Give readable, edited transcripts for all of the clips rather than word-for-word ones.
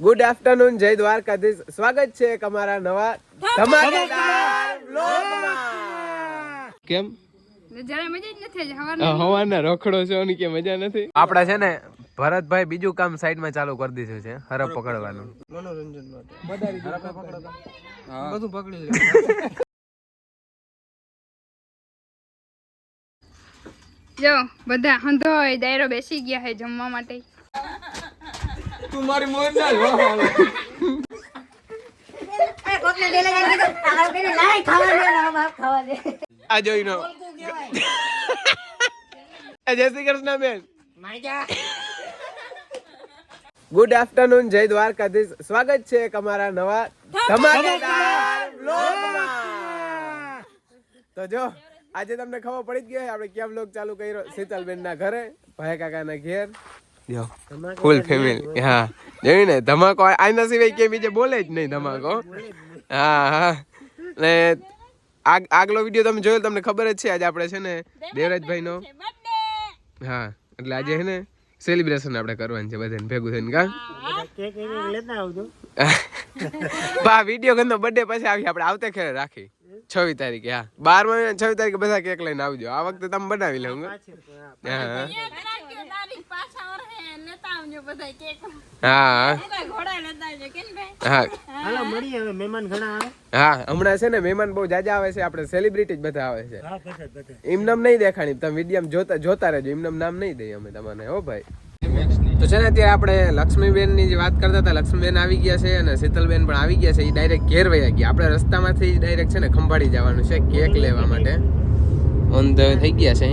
Good afternoon, જય દ્વારકાધીશ. સ્વાગત છે એક અમારા નવા ધમાકેદાર વ્લોગમાં. કેમ જરા મજા જ નથી હવાના રખડો છો ને કે મજા નથી? આપડા છે ને ભરતભાઈ બીજું કામ સાઈડમાં ચાલુ કરી દીધું છે, હરપ પકડવાનું, મનોરંજન માટે. બધું પકડી લે. જો બધા હંધોય દાયરો બેસી ગયા છે જમવા માટે. તું મારી મોર ના લો. આ જોઈ નો. જય શ્રી કૃષ્ણ બેન. ગુડ આફ્ટરનૂન, જય દ્વારકાધીશ. સ્વાગત છે એક અમારા નવા ધમાકેદાર વ્લોગમાં. તો જો આજે તમને ખબર પડી જ ગઈ આપણે ક્યાં વ્લોગ ચાલુ કર્યો. શીતલબેન ના ઘરે, ભાઈ કાકા ના ઘેર, જો ફૂલ ફેમિલી. હા જોયું ને, ધમાકો આના સિવાય કે બીજે બોલે જ નહીં ધમાકો. હા હા. ને આગલો વિડીયો તમે જોયો, તમને ખબર જ છે આજે આપણે છે ને દેવરાજભાઈ નો. હા એટલે આજે છે ને સેલિબ્રેશન આપણે કરવાનું છે બધાને ભેગું થઈને. કા બા વિડીયો ગંદો બર્થડે પછી આવી આપણે આવતે ખેરે રાખી 26 તારીખે. હા 12 26 તારીખે બધા કેક લઈને આવજો. આ વખતે તમે બનાવી લે. હા હમણાં છે ને મહેમાન બહુ જાજા આવે છે, આપણે સેલિબ્રિટી જ બધા આવે છે. એમનામ નહીં દેખાણી, તમે વિડીયો જોતા રહેજો. એમનામ નામ નહીં દઈએ અમે તમને. હો ભાઈ. તો છે ને અત્યારે આપણે લક્ષ્મીબેન ની જે વાત કરતા હતા, લક્ષ્મીબેન આવી ગયા છે અને શીતલબેન પણ આવી ગયા છે. એ ડાયરેક્ટ ઘેર વયા ગયા. આપણે રસ્તામાંથી ડાયરેક્ટ છે ને ખંભાળી જવાનું છે કેક લેવા માટે. ઓન ધ થઈ ગયા છે.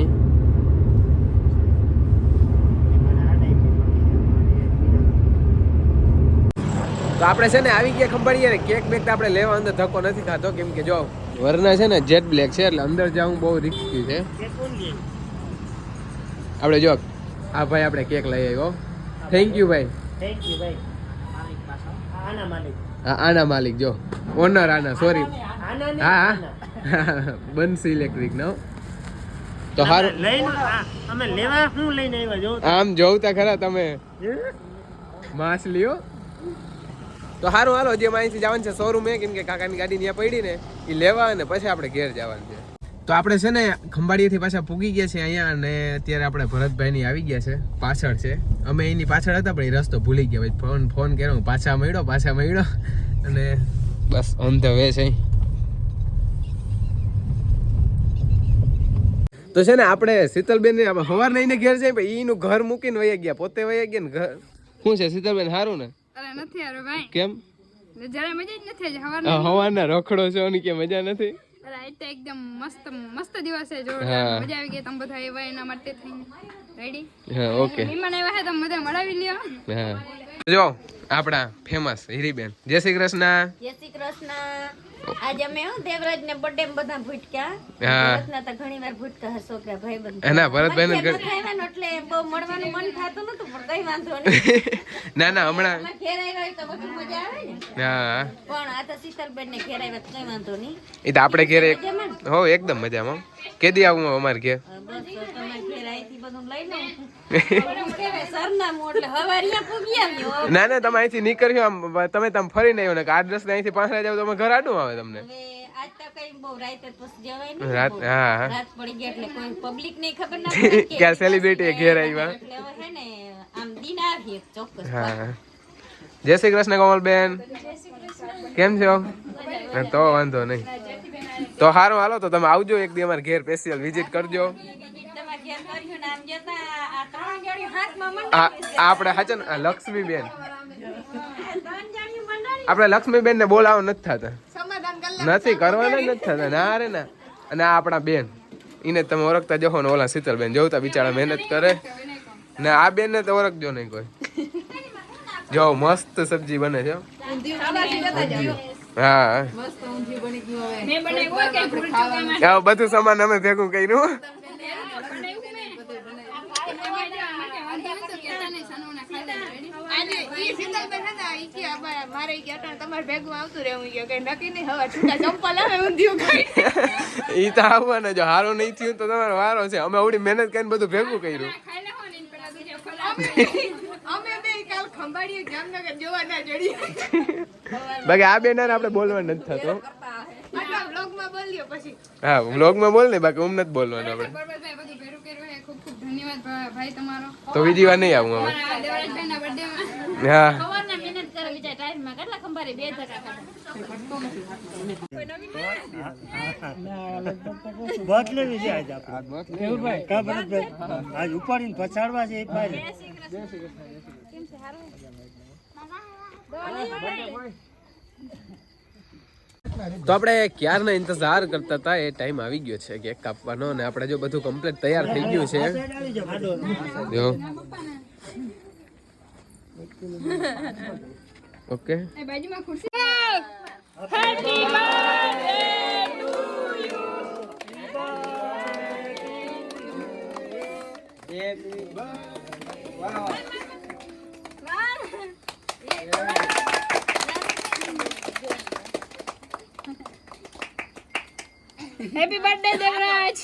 તો આપણે છે ને આવી ગયા ખંભાળીએ ને કેક બેક આપણે લેવા અંદર ધક્કો નથી ખાતો, કેમ કે જો વરના છે ને જેટ બ્લેક છે એટલે અંદર જવું બહુ રિસ્કી છે. આપણે જો આ ભાઈ આપણે કેક લઈ આવ્યો. થેન્ક યુ ભાઈ. આના માલિક જો ઓનર આના, સોરી. હા બંસી ઇલેક્ટ્રિક નો. તો હારું અમે લેવા શું લઈને આવ્યા જો આમ જોવતા ખરા તમે માછલીઓ. તો હારું હાલો, જે અહીંથી જવાનું છે શોરૂમ એ, કેમ કે કાકાની ગાડી ત્યાં પડી ને એ લેવા અને પછી આપણે ઘેર જવાનું છે. તો આપણે છે ને ખંભાળીએથી પાછા પૂગી ગયા છે અહીંયા, અને અત્યારે આપણે ભરતભાઈ ની આવી ગયા છે, પાછળ છે. અમે એની પાછળ હતા પણ એ રસ્તો ભૂલી ગયા. ફોન કર્યો, પાછા મળ્યો અને બસ ઓન ધ વે છે. તો છે ને આપણે શીતલબેન ને સવાર નહીં ઘેર જાય, એનું ઘર મૂકીને વયા ગયા, પોતે વયા ગયા ને ઘર. શું છે શીતલબેન, સારું ને? અરે નથી હારું ભાઈ. કેમ? જરા મજા જ નથી. હવાના રખડો છો ને કે મજા નથી? અરે આ તો એકદમ મસ્ત દિવસ છે, જોરદાર મજા આવી ગઈ. તમે બધા આવ્યા એના માટે થઈને રેડી. હા ઓકે. મહેમાન આવ્યા છે, તમે બધા મળાવી લ્યો. હા જો આપણા ફેમસ હીરીબેન. જય શ્રી કૃષ્ણ. જય શ્રી કૃષ્ણ. આજે અમે દેવરાજ ને બર્થડે બધા ભૂટક્યા. ભરતના તો ઘણીવાર ભૂટકા હસો કે ભાઈબંધ. એના ભરતભાઈ ને એટલે બહુ મળવાનું મન થાતું નતું, પણ કઈ વાંધો નહીં. ના હમણાં ઘેર આવ્યા તો બધું મજા આવે ને. હા પણ આ તો શીતલબેન ને ઘેર આવ્યા તો કઈ વાંધો નહીં. એ તો આપણે ઘેર હો એકદમ મજામાં. કેદી આવું અમારે ઘેર? બસ તમારે ઘેર આવીથી બધું લઈ લઉં. સરનામું એટલે હવારિયા પૂગી આવ્યો. ના તમે અહીંથી નીકળ્યો, આમ તમે ફરીને આવ્યો ને 8-10 અહીંથી 5 જાવ તો અમે ઘર આડું આવે તમને. આજ તો કઈ બહુ રાત પછી જવાય નહીં. રાત પડી ગયા એટલે કોઈ પબ્લિક ને ખબર ના પડે કે સેલિબ્રિટી ઘેર આવ્યા. એટલે હવે હે ને આમ દિન આવી ચોક્કસ. હા જય શ્રી કૃષ્ણ કોમલબેન. કેમ છો? તો વાંધો નહીં. તો સારું હાલો, તો તમે આવજો એક દી અમારે ઘેર, સ્પેશિયલ વિઝિટ કરજો. આપણે હાચન લક્ષ્મીબેન, આપણે લક્ષ્મીબેન ને બોલાવો નથી થતા, નથી કરવાના નથી થતા. ના રે ના. અને આ આપણા બેન, એને તમે ઓળખતા જશો ને, ઓલા શીતલબેન જોતા બિચારા મહેનત કરે ને. આ બેન ને તો ઓળખજો નહીં કોઈ. જો મસ્ત સબ્જી બને છે. હા બધું સામાન અમે ભેગું કર્યું. ઈ તો આવવાના, જો હારું નહીં થયું તો તમારો વારો છે. અમે આવડી મહેનત કરીને બધું ભેગું કર્યું. બાકી આ બેન આપણે બોલવા નથી થતો હા વ્લોગમાં બોલ ને બાકી હું નથી બોલવાનું આપણે ભાઈ તમારો તો બીજી વાર નહીં આવું હવે દેવરાજભાઈના બર્થડેમાં હા સવારના મહેનત કરે બીજા ટાઈમમાં કેટલા ખંભારે 2 ધક્કા ખાધા બસ લેવી છે આજ આપણે કેવુંભાઈ કા ભરતભાઈ આજ ઉપાડીને પછાડવા છે એક બાર તો આપણે ક્યારના ઇંતજાર કરતા હતા એ ટાઈમ આવી ગયો છે કેક કાપવાનો અને આપણે જો બધું કમ્પ્લીટ તૈયાર થઈ ગયું છે જો ઓકે એ બાજુમાં ખુરશી હેપી બર્થડે દેવરાજ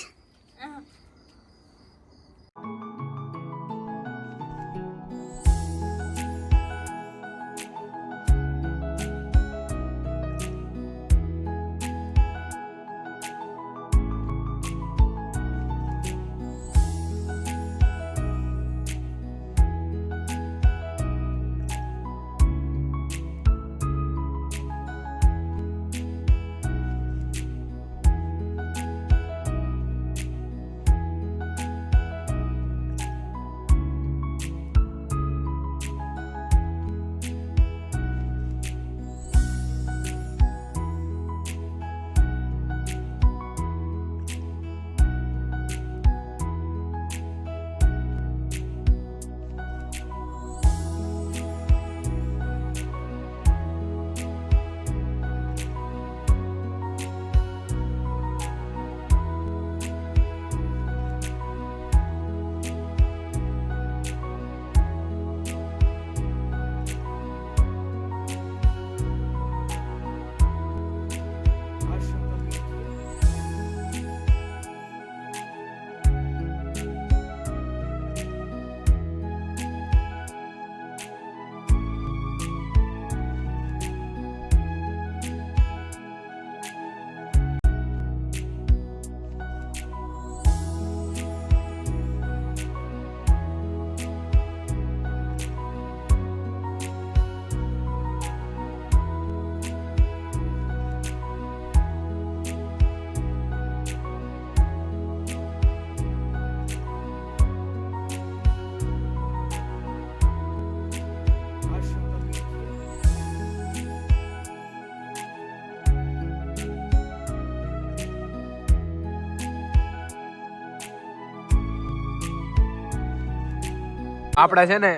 આપડા છે ને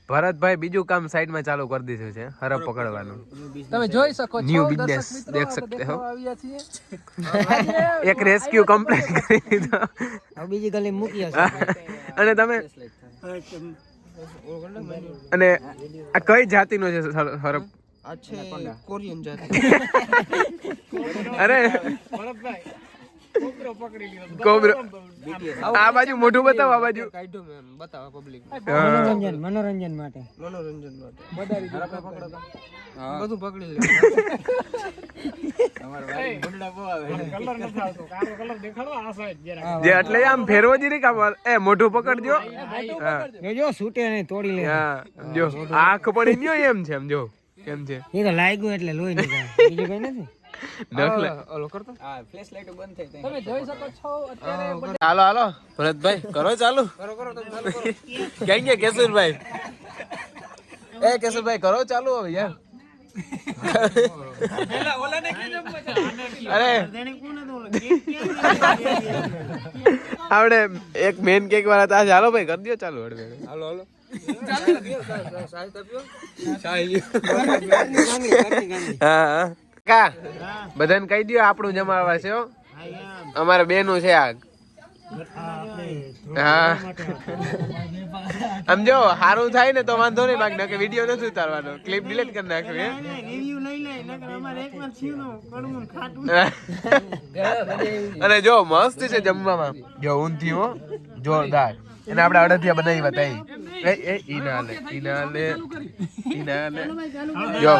ભરતભાઈ બીજું કામ સાઈડમાં ચાલુ કરી દીધું છે હરપ પકડવાનું તમે જોઈ શકો છો ન્યુ બિઝનેસ દર્શક દેખ મિત્રો, સકતે હો દેખાવા આવ્યા છીએ એક રેસ્ક્યુ કમ્પ્લીટ કરી દીધો બીજી ગલી મૂકી હશે અને તમે અને આ કઈ જાતિનો છે હરપ આ છે કોરિયન જાતિ અરે કોબરો આ બાજુ મોઢું બતાવો આ બાજુ કાઢ્યો મેં બતાવો પબ્લિક મનોરંજન માટે મનોરંજન માટે બધું પકડી લે જે એટલે આમ ફેરવો જ નહીં કામ એ મોઢું પકડજો જો છૂટે નહીં તોડી લે હા જો આંખ પડી ગયો એમ છે એમ જો કેમ છે એ તો લાગ્યું એટલે લોહી નીકળે બીજું કઈ નથી નખલે ઓલો કરતો હા ફ્લેશ લાઈટ બંધ થઈ તમે જોઈ શકો છો અત્યારે હાલો હાલો ભરતભાઈ કરો ચાલુ કરો તમે ચાલુ કરો ક્યાં ગયા કેશુરભાઈ એ કેશુરભાઈ કરો ચાલુ હવે યાર અરે આપણે એક મેન કેક વાળા હતા ચાલો ભાઈ કરી દો ચાલુ હળવે હાલો હાલો હા કા બધાને કહી દો આપણું જમાડવા છે હો અમારે બેનું છે આ હા આમ જો સારું થાય ને તો વાંધો નહીં બાકી નકે વિડીયો નથી ઉતારવાનો ક્લિપ ડિલીટ કરી નાખવી રિવ્યુ લઈ લે નકર અમારે એકવાર થયું નો કડવું ખાટું અને જો મસ્ત છે જમવામાં જો ઊંધિયું હો જોરદાર એને આપણે અડદિયા બનાવી બતાવી જો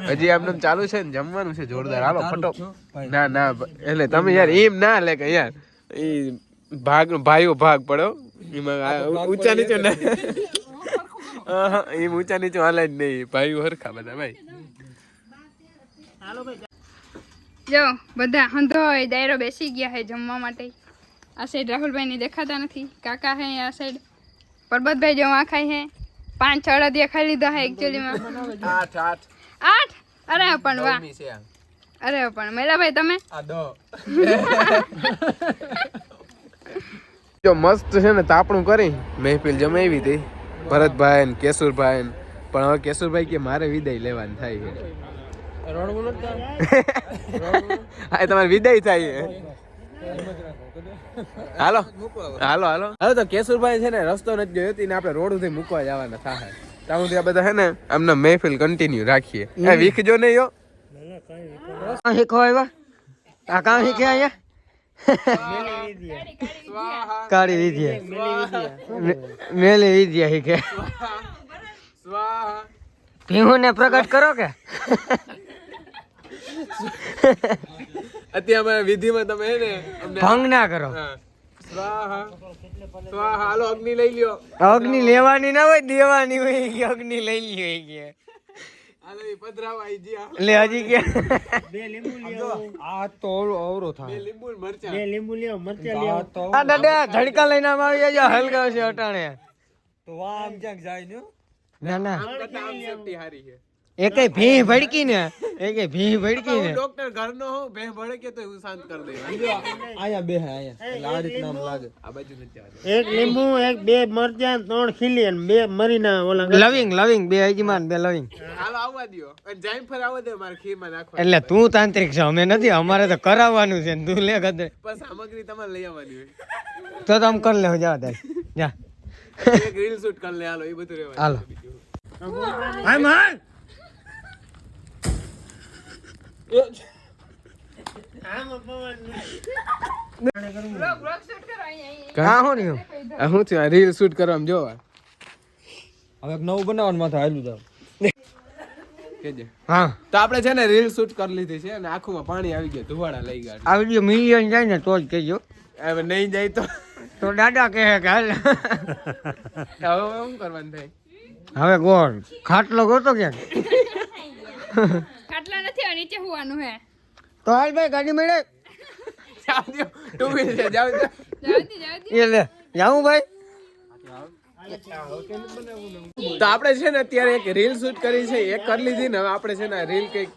હજી આમને ચાલુ છે ને જમવાનું છે જોરદાર. હાલો ફટો. ના ના એટલે તમે યાર એમ ના લે કે યાર એ ભાઈઓ ભાગ પડો એમાં ઊંચા નીચે ના એમ ઊંચા નીચે હાલે જ નહીં. ભાઈઓ હરખા બધા ભાઈ. જો બધા હંધોય દાયરો બેસી ગયા હે જમવા માટે. આ સાઈડ રાહુલભાઈ ને દેખાતા નથી. કાકા હે આ સાઈડ. પરબતભાઈ જો આ ખાઈ હે 5-6 અડદિયા ખાઈ લીધા હે એકચ્યુઅલીમાં. 8 અરે પણ વાહ. અરે પણ મેલાભાઈ તમે જો મસ્ત છે ને તાપણું કરી મહેફિલ જમાવી હતી ભરતભાઈ ને કેશુરભાઈ ને. પણ હવે કેશુરભાઈ કે મારે વિદાય લેવાની થાય છે. હા તમારે વિદાય થાય છે. હાલો હાલો હાલો હવે તો કેશુરભાઈ છે ને રસ્તો નથી જોયો ને આપણે રોડ સુધી મૂકવા જવાના થાય. ત્યાં સુધી આ બધા છે ને આમને મહેફિલ કન્ટિન્યુ રાખીએ. વીખજો નહીં યો શીખો આવ્યા આ કામ શીખ્યા અહીંયા કાળી વિદ્યા મેલી વિદ્યા શીખે. ભીહું ને પ્રગટ કરો કે અત્યારે વિધિમાં તમે હે ને ભંગ ના કરો. સ્વાહા સ્વાહા હાલો અગ્નિ લઈ લ્યો. અગ્નિ લેવાની ના હોય દેવાની હોય કે અગ્નિ લઈ લ્યો કે હાલો ઈ પધરાવા આઈ જી. લે હજી કે બે લીંબુ લ્યો. આ તો અવરો થાય. બે લીંબુ ને મરચા. બે લીંબુ લ્યો, મરચાં લ્યો. આ દાદા ધડકા લઈને આમ આવી જજો હલકા છે અટાણે. તો વા આમ ક્યાંક જાય ને ના ના કરતા આમ સેફટી હારી છે. એકે ભી ભડકી ને એકે ભી ભડકી ને ડોક્ટર ઘરનો હો બે ભડકે તો હું શાંત કરી દે. આયા બે આયા એટલે આ રીત નામ લાગે. આ બાજુ નથી આવે. એક લીંબુ, એક બે મરચાં, 3 ખીલી અને 2 મરીના ઓલા લવિંગ બે હજીમાન બે લવિંગ. હાલો આવવા દયો અને જાયફળ આવવા દે મારે ખીરમાં નાખવા. એટલે તું તાંત્રિક છે અમે નથી. અમારે તો કરાવવાનું છે ને તું લે ગદે પણ સામગ્રી તમારે લઈ આવવાની હોય. તો આમ કરી લે જા દે જા એક રીલ શૂટ કરી લે. હાલો એ બધું રહેવા. હાલો હાય માર કા હો રહ્યો આ હું થયું રીલ શૂટ કરવામાં જોવા હવે નવું બનાવવાનું માથે હાલ્યું જાવ કેજે. હા તો આપણે છે ને રીલ શૂટ કરી લીધી છે અને આંખોમાં પાણી આવી ગયું. ધુવાડા લઈ ગયા. આ વિડિયો મિલિયન જાય ને તો જ કહેજો. હવે નહીં જાય તો તો દાદા કહે કે હાલ હવે શું કરવાનું થાય? હવે ગોળ ખાટલો ગોતો ક્યાંક ખાટલા નથી આ નીચે હોવાનું હે. તો હાલ ભાઈ ગાડી મળે જાવ દ્યો. ટુ વ્હીલ છે જાવ દ્યો. જાવતી એ લે જાઉં ભાઈ. તો આપણે છે ને અત્યારે એક રીલ શૂટ કરી છે. એક કરી લીધી ને હવે આપણે છે ને રીલ કઈક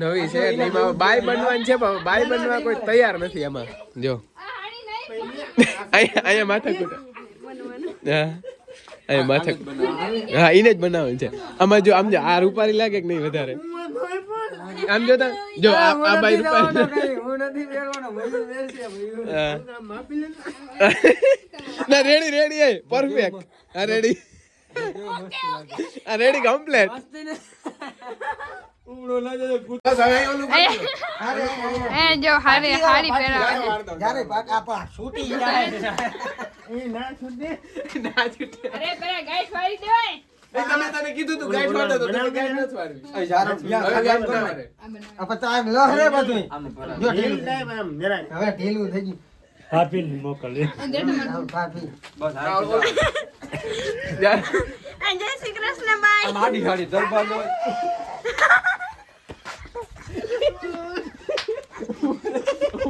નવી છે એટલે એમાં બાય બનવાની છે પણ બાય બનવા કોઈ તૈયાર નથી એમાં. જો અહીંયા માથા કૂટ. હા અહીંયા માથા હા એને જ બનાવવાનું છે. આમાં જો આમ જો આ રૂપારી લાગે કે નહીં વધારે આમ જોતા જો આ બાઈ રૂપારી ના રેડી રેડી હે પરફેક્ટ. આ રેડી આ રેડી કમ્પ્લીટ. એ જો હારી પહેરાવે. જ્યારે આપા છૂટી જાય ના છૂટે. અરે પેલા ગાઈસ વાળી દેવાય. તમે તને કીધું તું ગાઈડ વાળો તો તમે ગાઈડ નથી વાળવી. હવે ગાઈડ બનાવે. આપા ટાઈમ લો રે બધું જો ઢીલું ટાઈમ આમ જરાય હવે ઢીલું થઈ ગયું. ભાભી ને મોકલે. ભાભી જય શ્રી કૃષ્ણ બાય. આડી હાડી દરબાર નો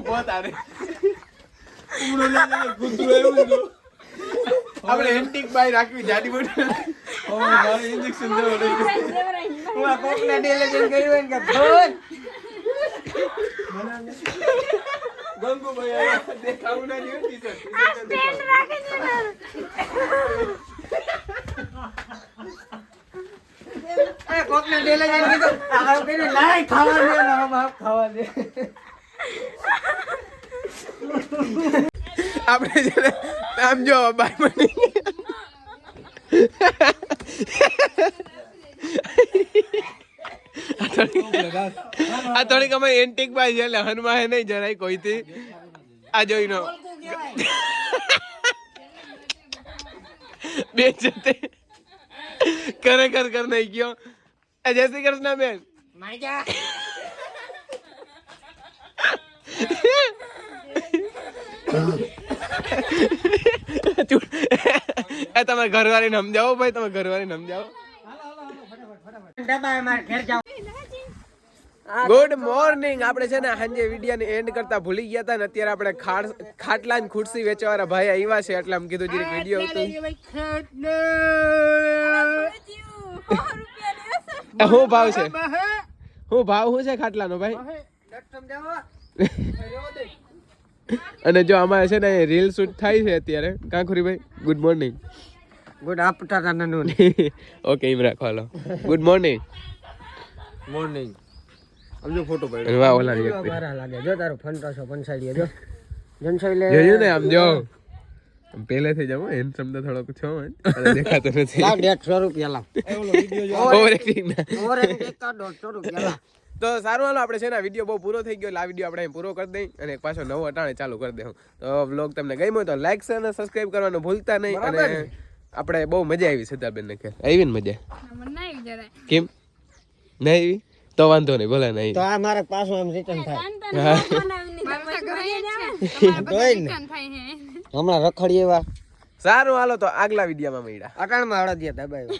બહુ તારે ઉમરો લાગે કૂતરો એવું જ આપણે એન્ટિક બાઈ રાખવી જાડી મોટી. ઓ મારું ઇન્જેક્શન દેવો લઈ ગયો. હું આ કોકને ડેલેજન કર્યું ને કે ધોન ગંગુભાઈ આયા દેખાવું ના જોઈએ ટી-શર્ટ. આ સ્ટેન્ડ રાખે છે ને. એ કોકને ડેલેજન કીધું આ કીધું લાય ખાવા દે ને બાપ ખાવા દે. આપણે છે ને આમ જો બાઈ બની આ થોડીક અમે એન્ટિક બાઈ છે એટલે હનુમાન નહીં જરાય કોઈથી આ જોઈ નો બે જતે ખરેખર કર નહીં ગયો. જય શ્રી કૃષ્ણ બેન. તમે ઘરવાળીને સમજાવો ભાઈ, તમે ઘરવાળીને સમજાવો. Good morning. આપણે છે ને સાંજે વિડીયોને એન્ડ કરતા ભૂલી ગયા હતા ને અત્યારે આપણે ખાટલા ને ખુરશી વેચવા વાળા ભાઈ આવ્યા છે એટલે આમ કીધું જરીક વિડીયો હતું. શું ભાવ છે? શું ભાવ શું છે ખાટલાનો ભાઈ? અને જો અમારે છે ને રીલ શૂટ થાય છે અત્યારે. કાંકુરી ભાઈ good morning. Good afternoon. Okay એમ રાખો હાલો. Good morning. મોર્નિંગ. સમજો ફોટો પાડ્યો. વાહ ઓલા રે મારા લાગે જો તારો ફંટાસો પંસાડીએ જો જનસાઈ લે જોયું ને આમ જો પહેલેથી જ હેન્ડસમ તો થોડોક છો દેખાતો નથી. લાવ 150 રૂપિયા લાવ. ઓલો વિડિયો જો ઓવર એક્ટિંગ ના. ઓવર એક 150 રૂપિયા લાવ. તો સારું હાલો આપણે છે ને વિડીયો બહુ પૂરો થઈ ગયો. આ વિડીયો આપણે અહીં પૂરો કરી દઈ અને પાછો નવો અટાણે ચાલુ કરી દઉં. તો વ્લોગ તમને ગમ્યો હોય તો લાઈક શેર અને સબસ્ક્રાઇબ કરવાનું ભૂલતા નહીં. અને આપણે બહુ મજા આવી સીતાબેન ને કે આવી ને મજા? મને ના આવી જરાય. કેમ નહીં આવી? તો વાંધો નહીં ભલે નહીં. તો આ મારે પાછું એમ રિટર્ન થાય. મારા ઘરે જ છે. તમારા બધા રિટર્ન થાય છે. હમણાં રખડીએ એવા સારું હાલો તો આગલા વિડીયોમાં મળ્યા. અટાણમાં હળદિયા દબાવ્યો.